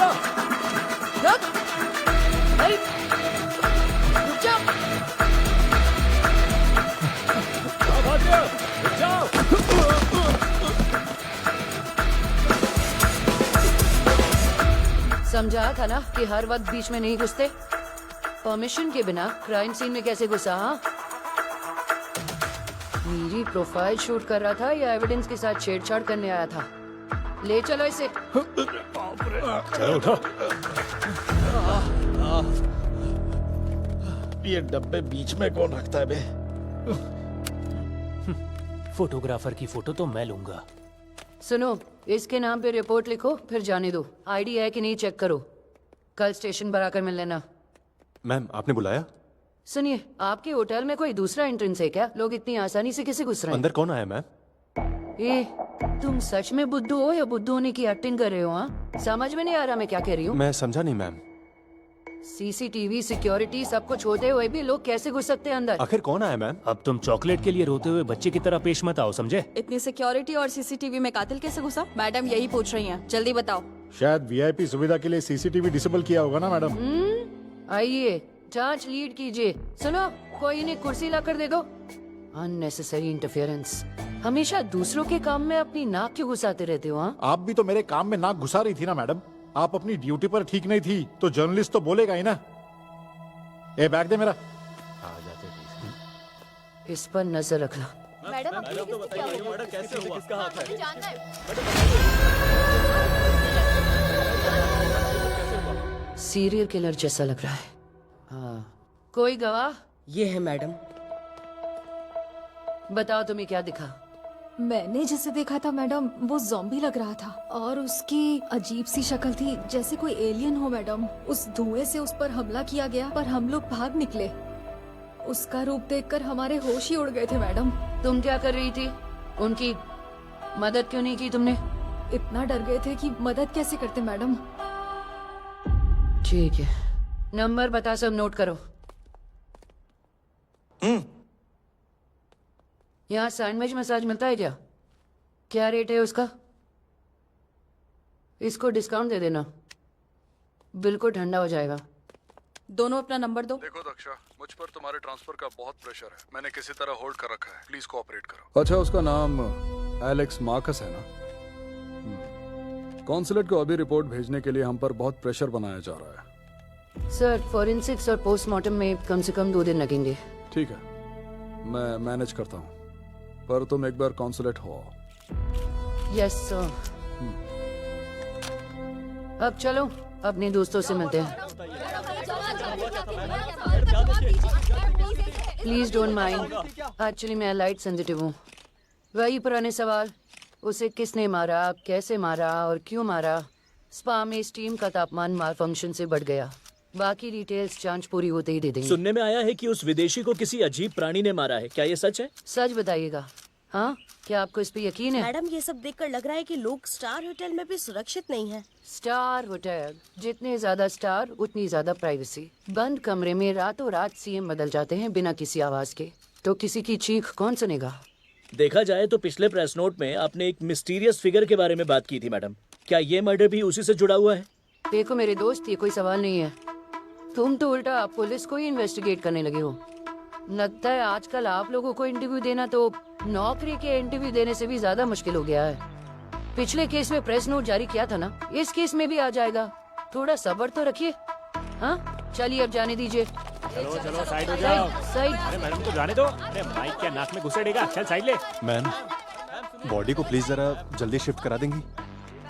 रुक। नहीं, रुक जाओ। समझा था ना कि हर वक्त बीच में नहीं घुसते। परमिशन के बिना क्राइम सीन में कैसे घुसा? हाँ, मेरी प्रोफाइल शूट कर रहा था या एविडेंस के साथ छेड़छाड़ करने आया था? ले चलो इसे। चलो उठो। ये डब्बे बीच में कौन रखता है बे? फोटोग्राफर की फोटो तो मैं लूंगा। सुनो, इसके नाम पे रिपोर्ट लिखो, फिर जाने दो। आईडी है कि नहीं चेक करो। कल स्टेशन पर आकर मिल लेना। मैम, आपने बुलाया? सुनिए, आपके होटल में कोई दूसरा एंट्रेंस है क्या? लोग इतनी आसानी से कैसे घुस रहे हैं? अंदर कौन आया मैम? ए, तुम सच में बुद्धू हो या बुद्धू होने की एक्टिंग कर रहे हो? हाँ, समझ में नहीं आ रहा मैं क्या कह रही हूँ। मैं समझा नहीं मैम। सीसीटीवी, सिक्योरिटी सब कुछ होते हुए भी लोग कैसे घुस सकते हैं अंदर? आखिर कौन आया मैम? अब तुम चॉकलेट के लिए रोते हुए बच्चे की तरह पेश मत आओ, समझे? इतनी सिक्योरिटी और सीसीटीवी में कातिल कैसे घुसा? मैडम यही पूछ रही हैं, जल्दी बताओ। शायद वीआईपी सुविधा के लिए सीसीटीवी डिसेबल किया होगा ना मैडम। आइए, जांच लीड कीजिए। सुनो, कोई इन्हें कुर्सी ला कर दे दो। Unnecessary interference. हमेशा दूसरों के काम में अपनी नाक क्यों घुसाते रहते हो? हाँ, आप भी तो मेरे काम में नाक घुसा रही थी ना मैडम। आप अपनी ड्यूटी पर ठीक नहीं थी तो जर्नलिस्ट तो बोलेगा ही ना। ए, बैग दे मेरा। इस पर नजर रखना। मैडम सीरियल किलर जैसा लग रहा है। हाँ, कोई गवाह? ये है मैडम। बताओ तुम्हें क्या दिखा? मैंने जिसे देखा था मैडम, वो ज़ॉम्बी लग रहा था और उसकी अजीब सी शक्ल थी, जैसे कोई एलियन हो मैडम। उस धुएं से उस पर हमला किया गया पर हम लोग भाग निकले। उसका रूप देखकर हमारे होश ही उड़ गए थे मैडम। तुम क्या कर रही थी? उनकी मदद क्यों नहीं की तुमने? इतना डर गए थे कि मदद कैसे करते मैडम। ठीक है, नंबर बता, सब नोट करो। यहाँ सैंडविच मसाज मिलता है क्या? क्या रेट है उसका? इसको डिस्काउंट दे देना, बिल्कुल ठंडा हो जाएगा। दोनों अपना नंबर दो। देखो दक्षा, मुझ पर तुम्हारे ट्रांसफर का बहुत प्रेशर है। मैंने किसी तरह होल्ड कर रखा है, प्लीज कोऑपरेट करो। अच्छा, उसका नाम एलेक्स मार्कस है ना? कॉन्सुलेट को अभी रिपोर्ट भेजने के लिए हम पर बहुत प्रेशर बनाया जा रहा है। सर, फॉरेंसिक्स और पोस्टमार्टम में कम से कम 2 दिन लगेंगे। ठीक है, मैं मैनेज करता हूँ, पर तुम एक बार कॉन्सुलेट हो आओ। Yes sir. अब चलो अपने दोस्तों से मिलते हैं। प्लीज डोंट माइंड, एक्चुअली मैं लाइट सेंसिटिव हूँ। वही पुराने सवाल, उसे किसने मारा, कैसे मारा और क्यों मारा। स्पा में स्टीम का तापमान मालफंक्शन से बढ़ गया। बाकी डिटेल्स जांच पूरी होते ही दे देंगे। सुनने में आया है कि उस विदेशी को किसी अजीब प्राणी ने मारा है, क्या ये सच है? सच बताइएगा। हाँ, क्या आपको इस पे यकीन है? मैडम, ये सब देखकर लग रहा है कि लोग स्टार होटल में भी सुरक्षित नहीं हैं। स्टार होटल, जितने ज्यादा स्टार उतनी ज्यादा प्राइवेसी। बंद कमरे में रातों रात सीएम बदल जाते हैं बिना किसी आवाज के, तो किसी की चीख कौन सुनेगा? देखा जाए तो पिछले प्रेस नोट में आपने एक मिस्टीरियस फिगर के बारे में बात की थी मैडम। क्या ये मर्डर भी उसी से जुड़ा हुआ है? देखो मेरे दोस्त, ये कोई सवाल नहीं है। तुम तो उल्टा पुलिस को ही इन्वेस्टिगेट करने लगे हो। लगता है आजकल आप लोगों को इंटरव्यू देना तो नौकरी के इंटरव्यू देने से भी ज्यादा मुश्किल हो गया है। पिछले केस में प्रेस नोट जारी किया था ना, इस केस में भी आ जाएगा। थोड़ा सब्र तो रखिए। हाँ, चलिए अब जाने दीजिए। चलो चलो, साइड हो जाओ। साइड। अरे मैडम को जाने दो। अरे माइक क्या नाक में घुसेड़ेगा? चल साइड ले। मैम, बॉडी को प्लीज जरा जल्दी शिफ्ट करा देंगी?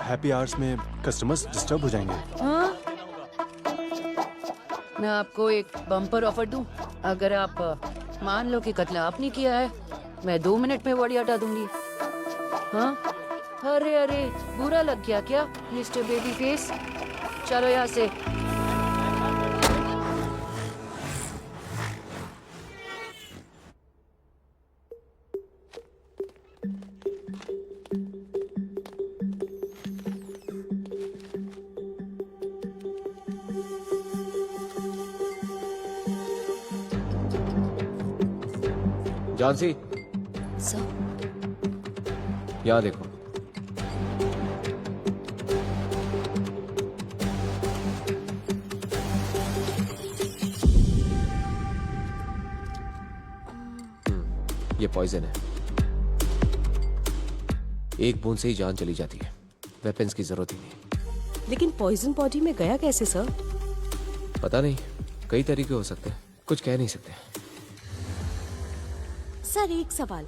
हैप्पी आवर्स में कस्टमर्स डिस्टर्ब हो जाएंगे। हाँ? मैं आपको एक बम्पर ऑफर दूं। अगर आप मान लो कि कत्ल आपने किया है, मैं 2 मिनट में बॉडी हटा दूंगी। हाँ? अरे अरे, बुरा लग गया क्या मिस्टर बेबी फेस? चलो यहाँ से। जानसी, सर, यहाँ देखो। ये पॉइजन है। एक बूंद से ही जान चली जाती है, वेपन्स की जरूरत ही नहीं। लेकिन पॉइजन बॉडी में गया कैसे सर? पता नहीं, कई तरीके हो सकते हैं, कुछ कह नहीं सकते। सर एक सवाल,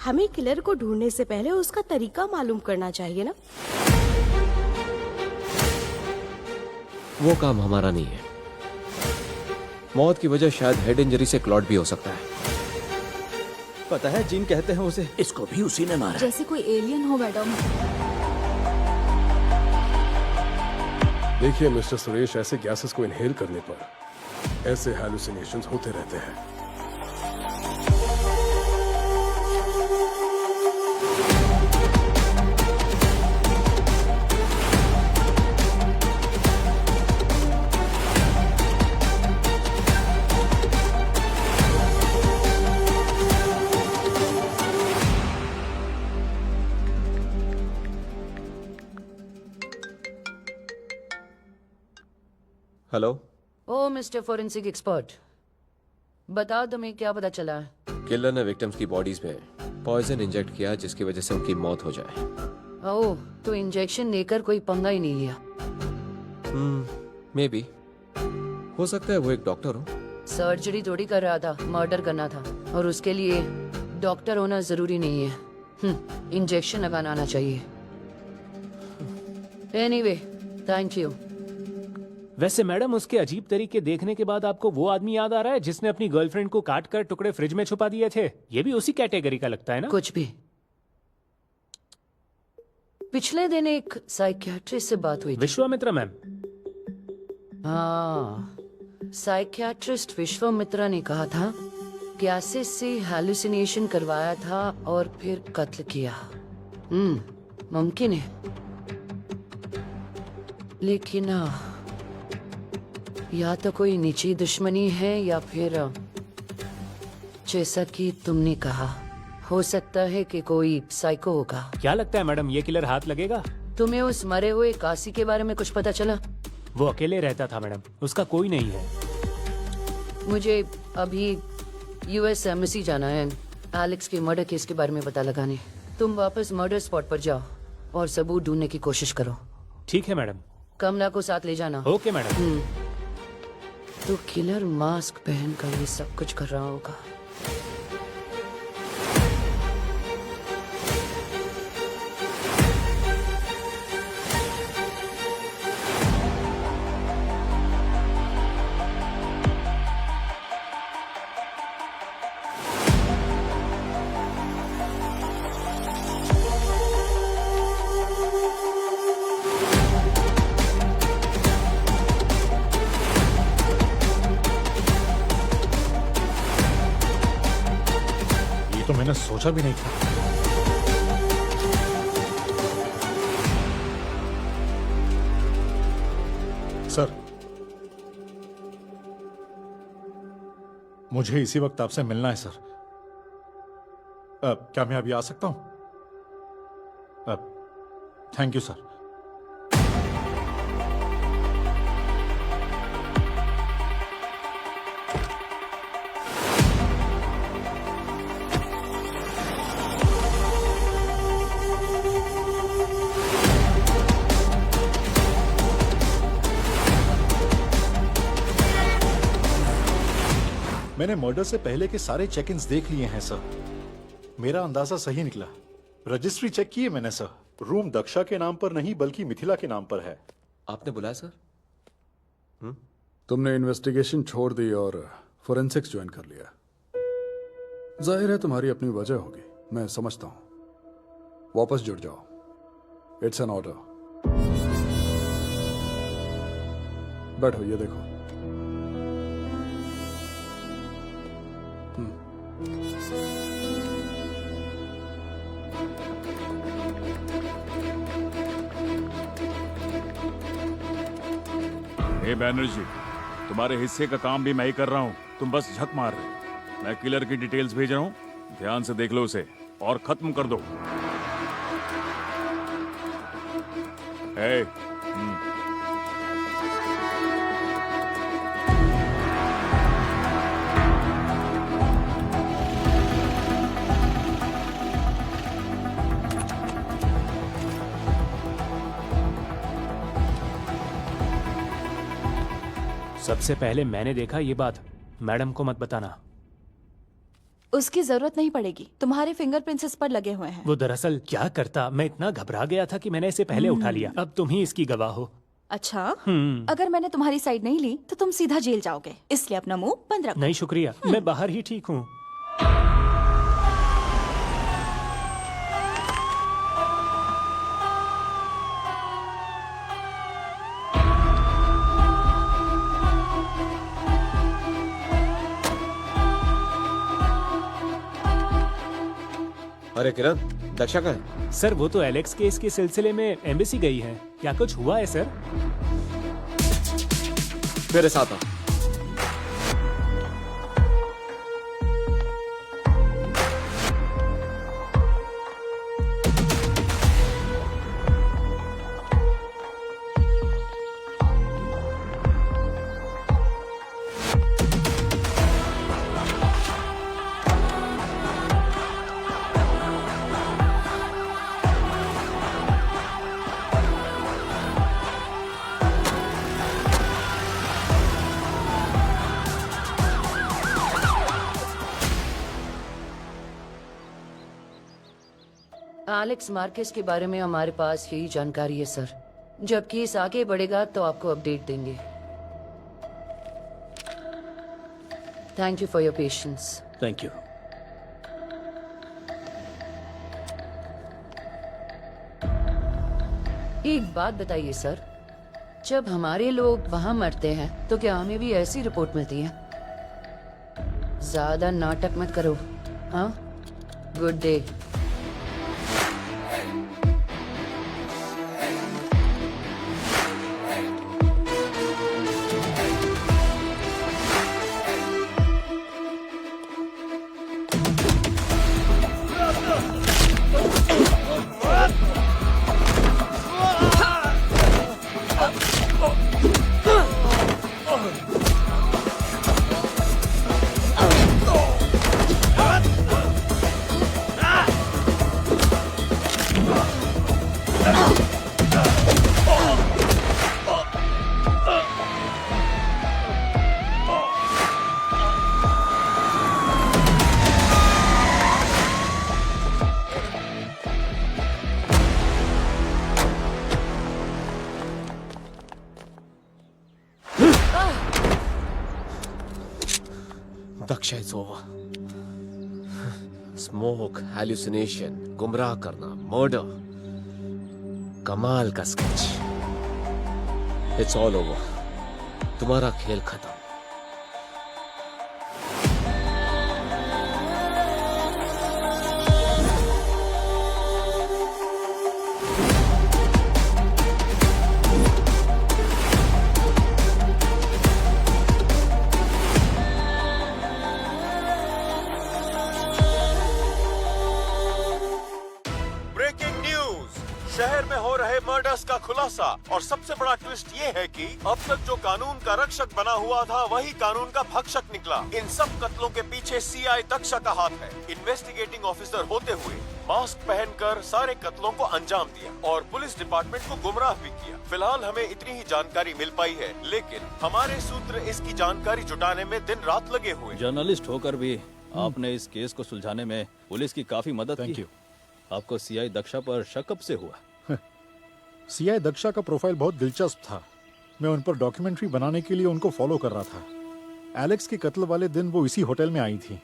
हमें किलर को ढूंढने से पहले उसका तरीका मालूम करना चाहिए ना? वो काम हमारा नहीं है। मौत की वजह शायद हेड इंजरी से क्लॉट भी हो सकता है। पता है जिन कहते हैं उसे। इसको भी उसी ने मारा। जैसे कोई एलियन हो मैडम। देखिए मिस्टर सुरेश, ऐसे गैसेस को इनहेल करने पर ऐसे हैलुसिनेशंस होते रहते हैं। हेलो। ओ मिस्टर फोरेंसिक एक्सपर्ट, बताओ तुम्हें क्या पता चला है? किलर ने विक्टिम्स की बॉडीज में पॉइजन इंजेक्ट किया जिसकी वजह से उनकी मौत हो जाए। ओह, तो इंजेक्शन लेकर कोई पंगा ही नहीं लिया। मे बी, हो सकता है वो एक डॉक्टर हो। सर्जरी थोड़ी कर रहा था, मर्डर करना था, और उसके लिए डॉक्टर होना जरूरी नहीं है। इंजेक्शन लगाना आना चाहिए। Anyway, thank you. वैसे मैडम, उसके अजीब तरीके देखने के बाद आपको वो आदमी याद आ रहा है जिसने अपनी गर्लफ्रेंड को काट कर टुकड़े फ्रिज में छुपा दिए थे? ये भी उसी कैटेगरी का लगता है ना? कुछ भी। पिछले दिन एक साइकियाट्रिस्ट से बात हुई थी। विश्वामित्रा मैम। हाँ, साइकियाट्रिस्ट विश्वामित्रा ने कहा था गैसेस से हैलुसिनेशन करवाया था और फिर कत्ल किया। मुमकिन है, लेकिन या तो कोई निजी दुश्मनी है या फिर जैसा कि तुमने कहा, हो सकता है कि कोई साइको होगा। क्या लगता है मैडम, ये किलर हाथ लगेगा? तुम्हें उस मरे हुए काशी के बारे में कुछ पता चला? वो अकेले रहता था मैडम, उसका कोई नहीं है। मुझे अभी यूएस एम्बेसी जाना है एलेक्स के मर्डर केस के बारे में पता लगाने। तुम वापस मर्डर स्पॉट पर जाओ और सबूत ढूंढने की कोशिश करो। ठीक है मैडम। कमला को साथ ले जाना। Okay madam. तो किलर मास्क पहनकर ये सब कुछ कर रहा होगा। तो मैंने सोचा भी नहीं था। सर, मुझे इसी वक्त आपसे मिलना है सर। क्या मैं अभी आ सकता हूं? Thank you sir. मैंने मर्डर से पहले के सारे चेक इन्स देख लिए हैं सर। मेरा अंदाजा सही निकला। रजिस्ट्री चेक की है मैंने सर। रूम दक्षा के नाम पर नहीं बल्कि मिथिला के नाम पर है। आपने बुलाया सर? तुमने इन्वेस्टिगेशन छोड़ दी और फोरेंसिक्स ज्वाइन कर लिया। जाहिर है तुम्हारी अपनी वजह होगी, मैं समझता हूं। वापस जुड़ जाओ, इट्स एन ऑर्डर। बैठो, ये देखो। बैनर्जी, तुम्हारे हिस्से का काम भी मैं ही कर रहा हूँ, तुम बस झक मार रहे। मैं किलर की डिटेल्स भेज रहा हूँ, ध्यान से देख लो उसे और खत्म कर दो। सबसे पहले मैंने देखा ये बात, मैडम को मत बताना। उसकी जरूरत नहीं पड़ेगी, तुम्हारे फिंगरप्रिंट्स इस पर लगे हुए हैं। वो दरअसल क्या करता, मैं इतना घबरा गया था कि मैंने इसे पहले उठा लिया। अब तुम ही इसकी गवाह हो। अच्छा, अगर मैंने तुम्हारी साइड नहीं ली तो तुम सीधा जेल जाओगे, इसलिए अपना मुंह बंद रखो। नहीं शुक्रिया, मैं बाहर ही ठीक हूँ। अरे किरण, दक्षा का है? सर वो तो एलेक्स केस के सिलसिले में एम्बेसी गई है। क्या कुछ हुआ है सर? मेरे साथ आ। एलेक्स मार्केस के बारे में हमारे पास यही जानकारी है सर। जब केस आगे बढ़ेगा तो आपको अपडेट देंगे। Thank you for your patience. Thank you. एक बात बताइए सर, जब हमारे लोग वहां मरते हैं तो क्या हमें भी ऐसी रिपोर्ट मिलती है? ज्यादा नाटक मत करो। हाँ, good day. Daksha is over. Smoke, hallucination, गुमराह करना, मर्डर, कमाल का स्केच। It's all over. तुम्हारा खेल खत्म। शहर में हो रहे मर्डर्स का खुलासा, और सबसे बड़ा ट्विस्ट ये है कि अब तक जो कानून का रक्षक बना हुआ था वही कानून का भक्षक निकला। इन सब कत्लों के पीछे सीआई दक्षा का हाथ है। इन्वेस्टिगेटिंग ऑफिसर होते हुए मास्क पहनकर सारे कत्लों को अंजाम दिया और पुलिस डिपार्टमेंट को गुमराह भी किया। फिलहाल हमें इतनी ही जानकारी मिल पाई है, लेकिन हमारे सूत्र इसकी जानकारी जुटाने में दिन रात लगे हुए। जर्नलिस्ट होकर भी आपने इस केस को सुलझाने में पुलिस की काफी मदद की। आपको सीआई दक्षा पर शक कब से हुआ? सीआई दक्षा का प्रोफाइल बहुत दिलचस्प था। मैं उन पर डॉक्यूमेंट्री बनाने के लिए उनको फॉलो कर रहा था। एलेक्स के कत्ल वाले दिन वो इसी होटल में आई थी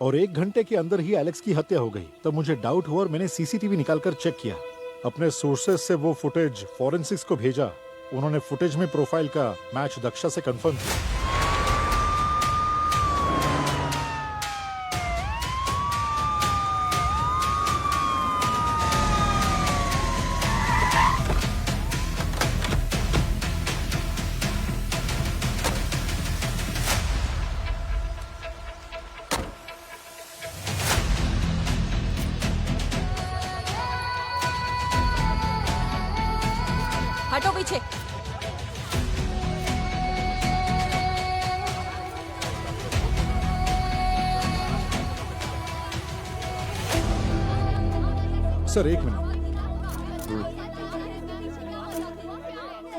और 1 घंटे के अंदर ही एलेक्स की हत्या हो गई। तब मुझे डाउट हुआ और मैंने सीसीटीवी निकालकर चेक किया। अपने सोर्सेज से वो फुटेज फॉरेंसिक्स को भेजा। उन्होंने फुटेज में प्रोफाइल का मैच दक्षा से कंफर्म किया। हटो पीछे। Sir 1 minute.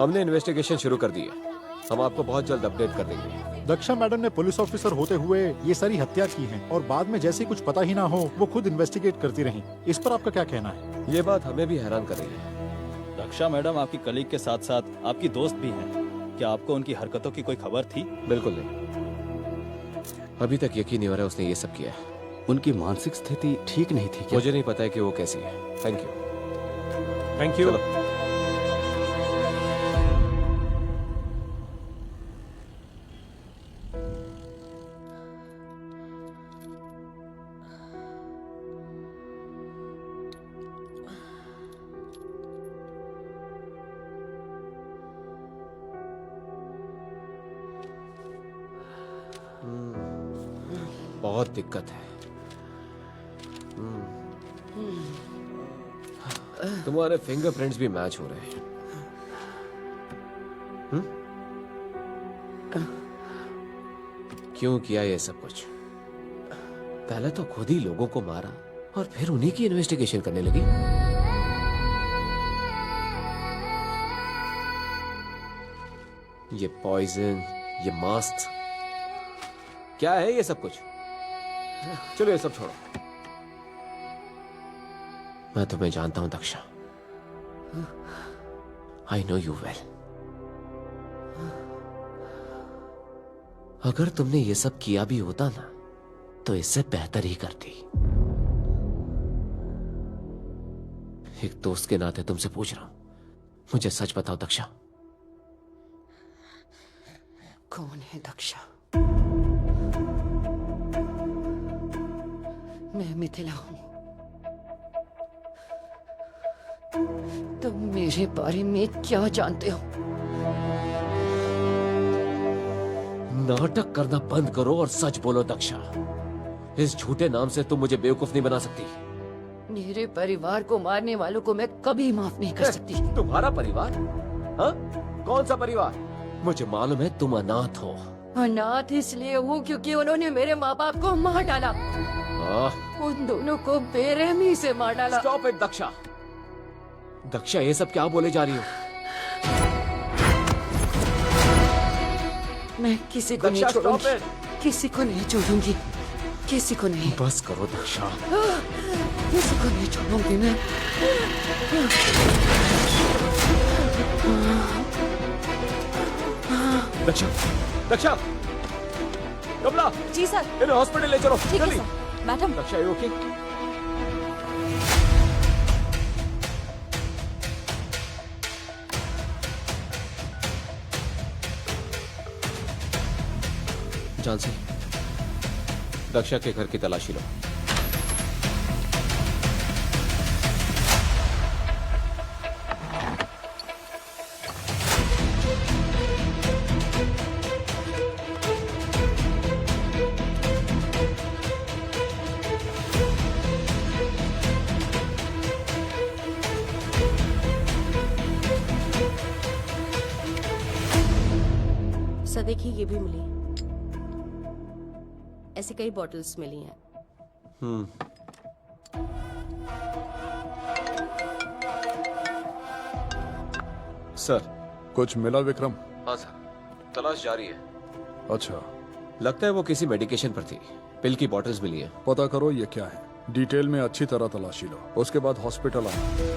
हमने इन्वेस्टिगेशन शुरू कर दी है। हम आपको बहुत जल्द अपडेट कर देंगे। दक्षा मैडम ने पुलिस ऑफिसर होते हुए ये सारी हत्या की हैं और बाद में जैसे कुछ पता ही ना हो वो खुद इन्वेस्टिगेट करती रहीं। इस पर आपका क्या कहना है? ये बात हमें भी हैरान कर रही है। दक्षा मैडम आपकी कलीग के साथ साथ आपकी दोस्त भी हैं। क्या आपको उनकी हरकतों की कोई खबर थी? बिल्कुल नहीं, अभी तक यकीन नहीं हो रहा है उसने ये सब किया है। उनकी मानसिक स्थिति ठीक नहीं थी क्या? मुझे नहीं पता है कि वो कैसी है। Thank you. Thank you. बहुत दिक्कत है। तुम्हारे फिंगरप्रिंट्स भी मैच हो रहे हैं। क्यों किया ये सब कुछ? पहले तो खुद ही लोगों को मारा और फिर उन्हीं की इन्वेस्टिगेशन करने लगी। ये पॉइजन, ये मास्क, क्या है ये सब कुछ? चलो ये सब छोड़ो। मैं तुम्हें जानता हूं Daksha. I know you well. अगर तुमने ये सब किया भी होता ना तो इससे बेहतर ही करती। एक दोस्त के नाते तुमसे पूछ रहा हूं, मुझे सच बताओ दक्षा। कौन है दक्षा? मैं मिथिला हूं। तुम मेरे बारे में क्या जानते हो? नाटक करना बंद करो और सच बोलो दक्षा। इस झूठे नाम से तुम मुझे बेवकूफ नहीं बना सकती। मेरे परिवार को मारने वालों को मैं कभी माफ नहीं कर सकती। तुम्हारा परिवार? हाँ? कौन सा परिवार? मुझे मालूम है तुम अनाथ हो। अनाथ इसलिए हूँ क्योंकि उन्होंने मेरे माँ बाप को मार डाला। उन दोनों को बेरहमी से मार डाला। Stop it Daksha. दक्षा ये सब क्या बोले जा रही हो? मैं किसी को नहीं छोड़ूंगी। किसी को नहीं छोड़ूंगी। किसी को नहीं। बस करो दक्षा। किसी को नहीं छोड़ूंगी मैं। दक्षा, दक्षा, कमला। जी सर। इन्हें हॉस्पिटल ले चलो। ठीक है sir. Madam. Daksha you okay? Jansi, Daksha के घर की तलाशी लो। सर देखिए ये भी मिली। ऐसी कई बॉटल्स मिली हैं। सर। कुछ मिला विक्रम? हाँ सर, तलाश जारी है। अच्छा, लगता है वो किसी मेडिकेशन पर थी। पिल की बॉटल्स मिली हैं। पता करो ये क्या है। डिटेल में अच्छी तरह तलाशी लो, उसके बाद हॉस्पिटल आना।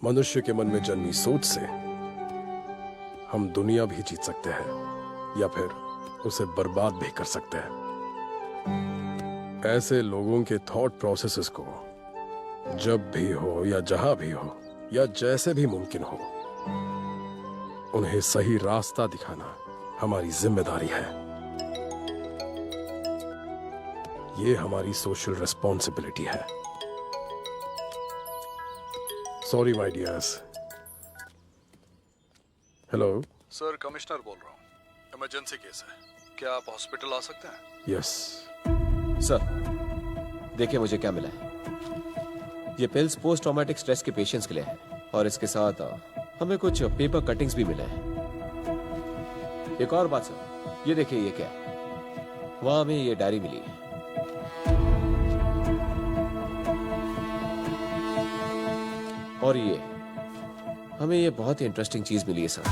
मनुष्य के मन में जन्मी सोच से हम दुनिया भी जीत सकते हैं या फिर उसे बर्बाद भी कर सकते हैं। ऐसे लोगों के थॉट प्रोसेसेस को जब भी हो या जहां भी हो या जैसे भी मुमकिन हो, उन्हें सही रास्ता दिखाना हमारी जिम्मेदारी है। ये हमारी सोशल रिस्पॉन्सिबिलिटी है। Sorry my dears. Hello sir, commissioner बोल रहा हूँ। इमरजेंसी केस है, क्या आप हॉस्पिटल आ सकते हैं? यस सर, देखिए मुझे क्या मिला है। ये पिल्स पोस्ट ट्रॉमेटिक स्ट्रेस के पेशेंट्स के लिए है और इसके साथ हमें कुछ पेपर कटिंग्स भी मिले हैं। एक और बात सर, ये देखिए ये क्या है। वहां हमें ये डायरी मिली है। और ये हमें ये बहुत ही इंटरेस्टिंग चीज मिली है सर।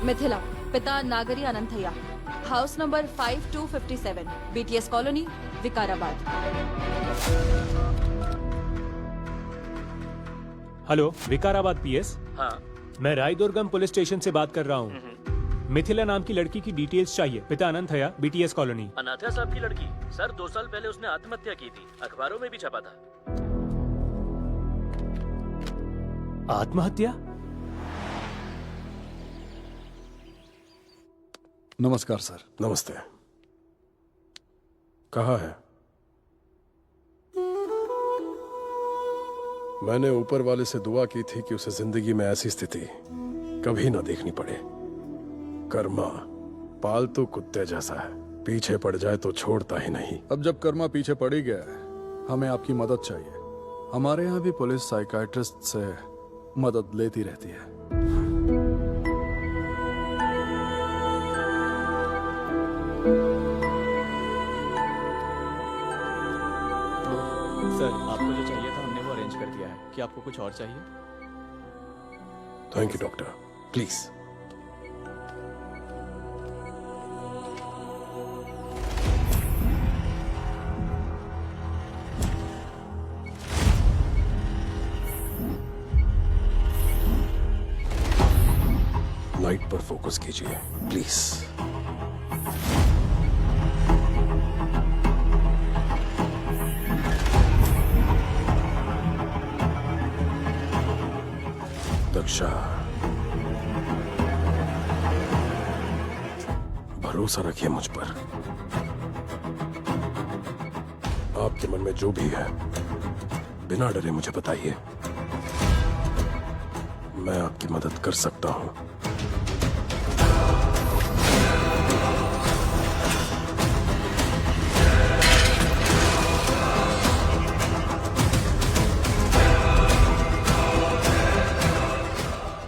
मिथिला, पिता Nagari Anantaiah, house number 5257, BTS colony, Vikarabad. Hello, Vikarabad PS. हाँ। मैं रायदुर्गम पुलिस स्टेशन से बात कर रहा हूँ। मिथिला नाम की लड़की की डिटेल्स चाहिए। पिता अनंतैया, BTS कॉलोनी। अनाथया साहब की लड़की? सर 2 साल पहले उसने आत्महत्या की थी, अखबारों में भी छपा था। आत्महत्या? नमस्कार सर। नमस्ते। कहाँ है? मैंने ऊपर वाले से दुआ की थी कि उसे जिंदगी में ऐसी स्थिति कभी ना देखनी पड़े। कर्मा पालतू कुत्ते जैसा है, पीछे पड़ जाए तो छोड़ता ही नहीं। अब जब कर्मा पीछे पड़ ही गया है, हमें आपकी मदद चाहिए। हमारे यहाँ भी पुलिस साइकाइट्रिस्ट से मदद लेती रहती है। सर, आपको जो चाहिए था हमने वो अरेंज कर दिया है। क्या आपको कुछ और चाहिए? Thank you doctor, please. Light पर फोकस कीजिए प्लीज। दक्षा, भरोसा रखिए मुझ पर। आपके मन में जो भी है बिना डरे मुझे बताइए, मैं आपकी मदद कर सकता हूं।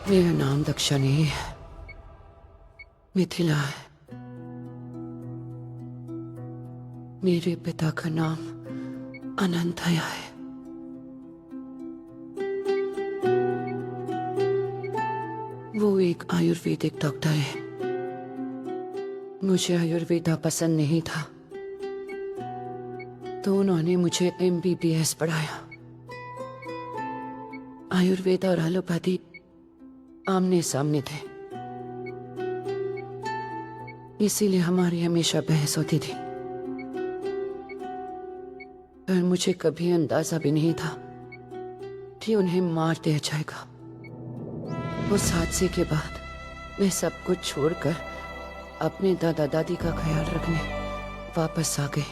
मेरा नाम दक्षा नहीं है, मिथिला है। मेरे पिता का नाम अनंतैया है। वो एक आयुर्वेदिक डॉक्टर है। मुझे आयुर्वेदा पसंद नहीं था, तो उन्होंने मुझे MBBS पढ़ाया। आयुर्वेदा और एलोपैथी आमने सामने थे, इसीलिए हमारी हमेशा बहस होती थी। पर मुझे कभी अंदाजा भी नहीं था कि उन्हें मार दिया जाएगा। उस हादसे के बाद मैं सब कुछ छोड़कर अपने दादा दादी का ख्याल रखने वापस आ गई।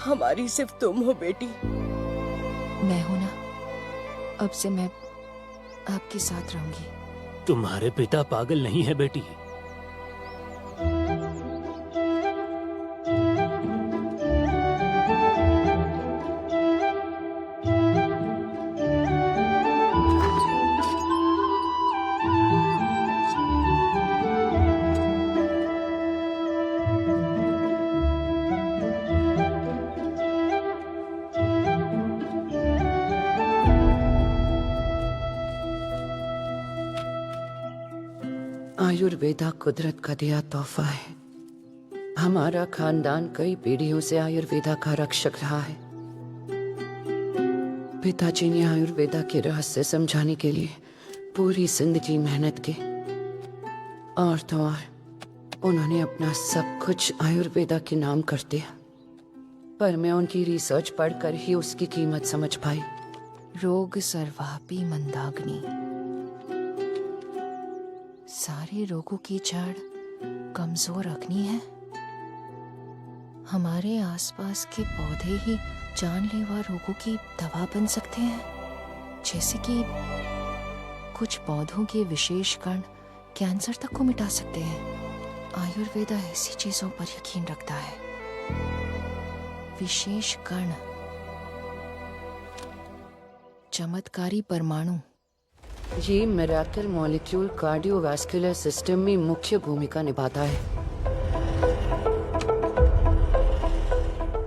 हमारी सिर्फ तुम हो बेटी। मैं हूं ना, अब से मैं आपके साथ रहूंगी। तुम्हारे पिता पागल नहीं है बेटी। आयुर्वेदा कुदरत का दिया तोहफा है। हमारा खानदान कई पीढ़ियों से आयुर्वेदा का रक्षक रहा है। पिताजी ने आयुर्वेदा के रहस्य समझाने के लिए पूरी जिंदगी मेहनत की, और तो और उन्होंने अपना सब कुछ आयुर्वेदा के नाम कर दिया। पर मैं उनकी रिसर्च पढ़कर ही उसकी कीमत समझ पाई। रोग सर्वापी मंदाग्नि, सारे रोगों की जड़ कमजोर अग्नि है। हमारे आसपास के पौधे ही जानलेवा रोगों की दवा बन सकते हैं, जैसे कि कुछ पौधों के विशेष कण कैंसर तक को मिटा सकते हैं। आयुर्वेदा ऐसी चीजों पर यकीन रखता है। विशेष कण, चमत्कारी परमाणु। ये मिरेकल मॉलिक्यूल कार्डियोवैस्कुलर सिस्टम में मुख्य भूमिका निभाता है।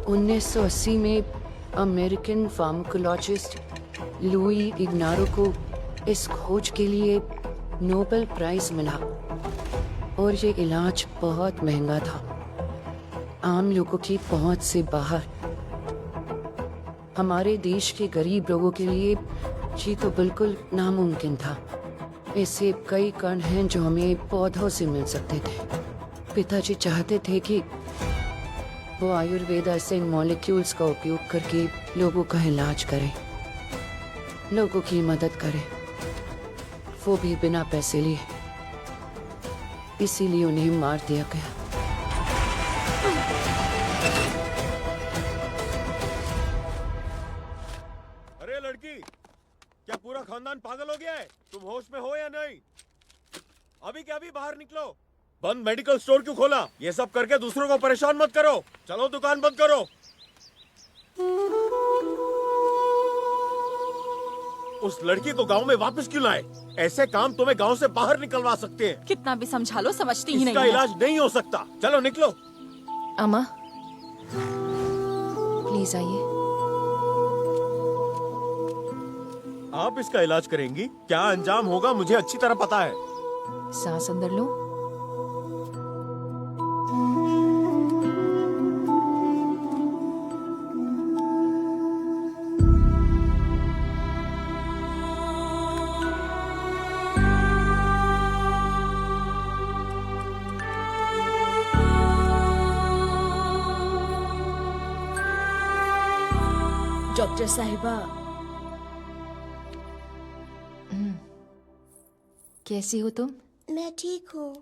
1980 में अमेरिकन फार्माकोलॉजिस्ट लुई इग्नारो को इस खोज के लिए नोबेल प्राइज मिला और ये इलाज बहुत महंगा था, आम लोगों की पहुंच से बाहर। हमारे देश के गरीब लोगों के लिए ये तो बिल्कुल नामुमकिन था। ऐसे कई कण हैं जो हमें पौधों से मिल सकते थे। पिताजी चाहते थे कि वो आयुर्वेदा से इन मॉलिक्यूल्स का उपयोग करके लोगों का इलाज करें, लोगों की मदद करें, वो भी बिना पैसे लिए। इसीलिए उन्हें मार दिया गया। अरे लड़की, क्या पूरा खानदान पागल हो गया है? तुम होश में हो या नहीं? अभी क्या अभी बाहर निकलो। बंद मेडिकल स्टोर क्यों खोला? ये सब करके दूसरों को परेशान मत करो। चलो दुकान बंद करो। उस लड़की को गांव में वापस क्यों लाए? ऐसे काम तुम्हें गांव से बाहर निकलवा सकते हैं। कितना भी समझा लो, समझती ही नहीं इसका है। इलाज नहीं हो सकता। चलो निकलो। अम्मा प्लीज आइए। आप इसका इलाज करेंगी? क्या अंजाम होगा मुझे अच्छी तरह पता है। सांस अंदर लो। डॉक्टर साहिबा, कैसी हो तुम? मैं ठीक हूँ।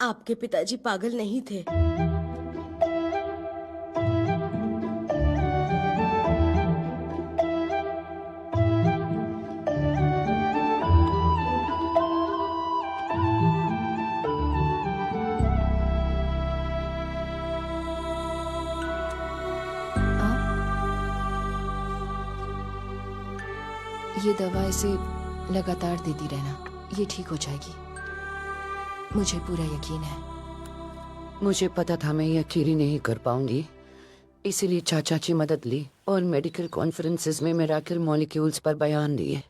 आपके पिताजी पागल नहीं थे। ये दवा इसे लगातार देती रहना, ये ठीक हो जाएगी, मुझे पूरा यकीन है। मुझे पता था मैं ये अकेली नहीं कर पाऊंगी, इसीलिए चाचा की मदद ली और मेडिकल कॉन्फ्रेंसेस में मिरेकल मॉलिक्यूल्स पर बयान दिए।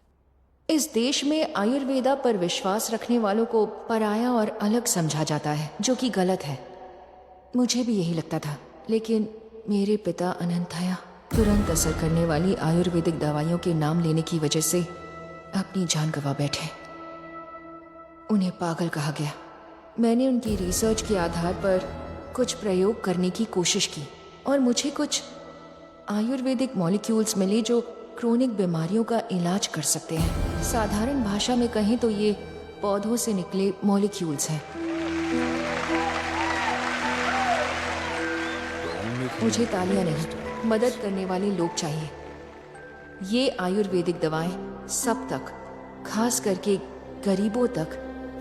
इस देश में आयुर्वेदा पर विश्वास रखने वालों को पराया और अलग समझा जाता है, जो कि गलत है। मुझे भी यही लगता था, लेकिन मेरे पिता अनंतया तुरंत असर करने वाली आयुर्वेदिक दवाइयों के नाम लेने की वजह से अपनी जान गंवा बैठे। उन्हें पागल कहा गया। मैंने उनकी रिसर्च के आधार पर कुछ प्रयोग करने की कोशिश की और मुझे कुछ आयुर्वेदिक मॉलिक्यूल्स मिले जो क्रोनिक बीमारियों का इलाज कर सकते हैं। साधारण भाषा में कहें तो ये पौधों से निकले मॉलिक्यूल्स हैं। मुझे तालियां नहीं, मदद करने वाले लोग चाहिए। ये आयुर्वेदिक दवाएं सब तक, खास करके गरीबों तक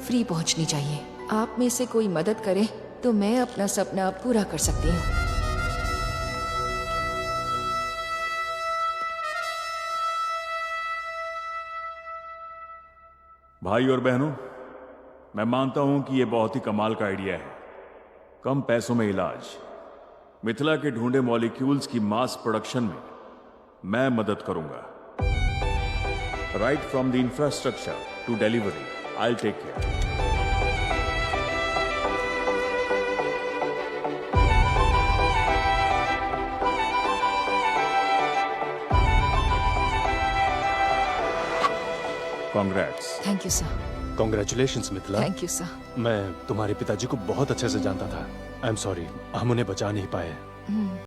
फ्री पहुंचनी चाहिए। आप में से कोई मदद करे तो मैं अपना सपना पूरा कर सकती हूँ। भाई और बहनों, मैं मानता हूं कि यह बहुत ही कमाल का आइडिया है। कम पैसों में इलाज, मिथिला के ढूंढे मॉलिक्यूल्स की मास प्रोडक्शन में मैं मदद करूंगा। Right from the infrastructure to delivery, I will take care. Congrats. Thank you sir. Congratulations Mithila. Thank you sir. मैं तुम्हारे पिताजी को बहुत अच्छे से जानता था। आई एम सॉरी, हम उन्हें बचा नहीं पाए।